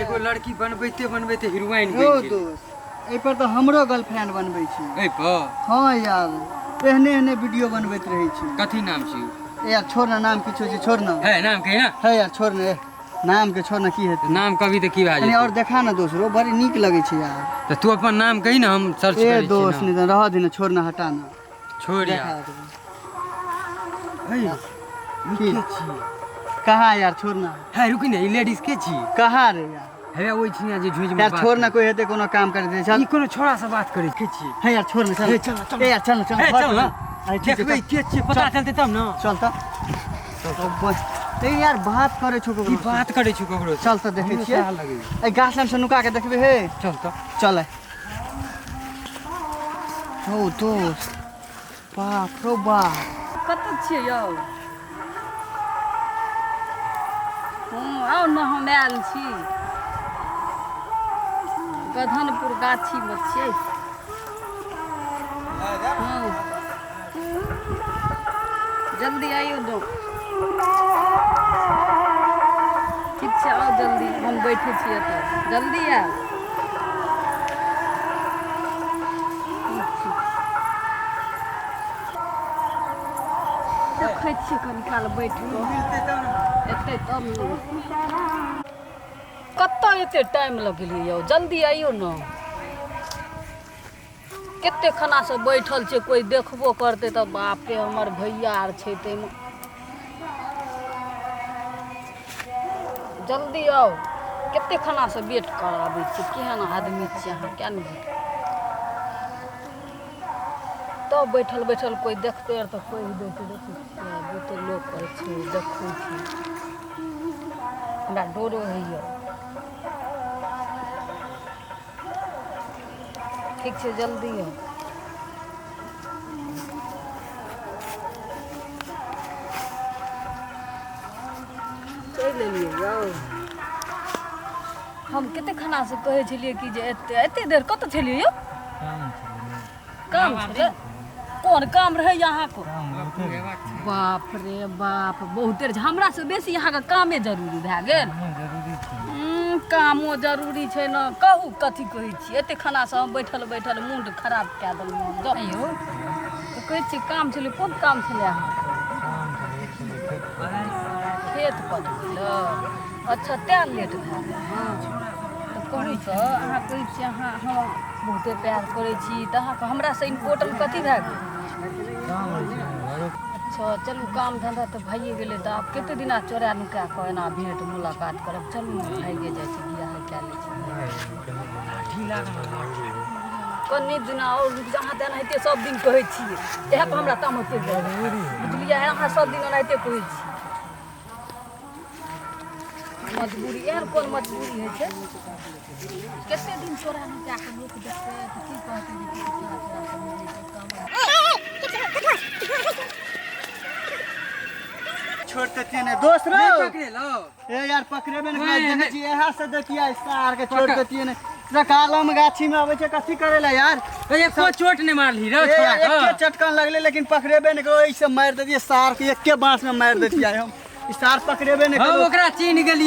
एगो लड़की बनबैते बनबैते हीरोइन ओ दोस्त ए पर तो हमरो गर्लफ्रेंड बनबै छी ए पर हां यार एहने एहने वीडियो बनबैत रहै छी कथी नाम छी ए यार छोड़ ना नाम किछो छै छोड़ ना है नाम कही ना है यार छोड़ ना नाम के छोड़ ना की हेतै नाम कभी तो की भा कनी जेतै और देखा ना दोस्त बड़ी नीक लगै छै यार तो तू अपन नाम कही ना हम सर्च ए करै छी दोस्त ना नहीं तो रह दे ना छोड़ ना हटा ना छोड़ देखा यार देबै। है की? के छी कहाँ यार छोड़ ना है रुकी ना ई लेडीज के छी कहाँ रे यार है ओइ छिया जे झुंझ में यार बात छोड़ ना करै। कोई हेतै कोनो काम कर दे चल ई कोनो छोरा से बात करै के छी है यार छोड़ ना चल ए, चल, चल। ए यार चल ना चल है घर चल पर ना अरे ठीक है, देखबै चल। के छी पता चलते तब ना चल तो ए यार बात करे छो ई ककरो बात करै छु ककरो से। चल तो देखे हमरो छियै सारा लगै ए गाछ लग से नुका के देखबे हे चल तो चल ओ दोस्त बाप रो बाप कतऽ छियै यौ आउ ने हम आयल छी गधनपुर गाछीमे छियै हाँ जल्दी आइयो दो ठीक छै आउ जल्दी हम बैठे छी एतऽ जल्दी आउ देखै छियै कनि काल बैठ कऽ मिलते तब ना एतै तब ने कतऽ एते टाइम लगेलियै यौ जल्दी आइयो ने कते खाना से बैठल छै कोई देखबो करतै तऽ बाप रे हमर भैया आर छै ताहिमे जल्दी आउ कते खाना से वेट कराबै छै केहन आदमी छियै अहाँ किया नहि बैठ तब बैठल बैठल कोई देखतै आर तऽ कहि देतै देखै छियै बहुते लोक छै देखै छै हमरा डरो होइए ठीक छै जल्दी आउ चलि एलियै यौ हम कते खाना से कहै छलियै कि जे एते देर कतऽ छलियै यौ काम छलै कोन काम रहै अहाँके बाप रे बाप बहुत देर हमरा से बेसी अहाँके कामे जरूरी भए गेल कामो जरूरी छै ने कहू कथी कहै छी एते खाना से हम बैठल बैठल मूड खराब कए देलहुँ यौ तऽ कहै छी काम छलै कोन काम छलै अहाँके खेत पटबै लए अच्छा तैँ लेट भए गेल हँ तऽ कहू तऽ अहाँ कहै छी अहाँ हम बहुते प्यार करै छी तऽ अहाँके हमरासँ इम्पोर्टेंट कथी भए गेल अच्छा चलू काम धंधा तऽ भइए गेलै तऽ आब कतेक दिना चोरा नुका कऽ एना भेँट मुलाकात करब चलू ने भाइगे जाइ छै बियाह कए लै छै कनि दिना आओर रुक जा अहाँ तऽ एनाहिते सब दिन कहै छियै इएह पर हमरा तामते बुझलियै अहाँ सब दिन एनाहिते कहै छियै मजबूरी एहन कोन मजबूरी होइ छै कते दिन चोरा नुका कऽ लोक देखतै तऽ की कहतै जे चोरा चोरा कऽ मिलै छै काम छोड़ते तिए दोस्त रो नहीं पकड़े लो ए यार पकड़ेबे ने ओए, कर देने नहीं। छी एहा से देखिए सार के छोड़ देतिए ने कालम गाछी में आवे छै कथी करे ला यार एक को चोट नहीं मारली रे ए छोरा यार, एके चटकन लगले लेकिन पकड़ेबे ने करो ऐसे मार देतिए सार के एके बांस में मार देतिए हम ई सार पकड़ेबे ने हम करो ओकरा चीन गेली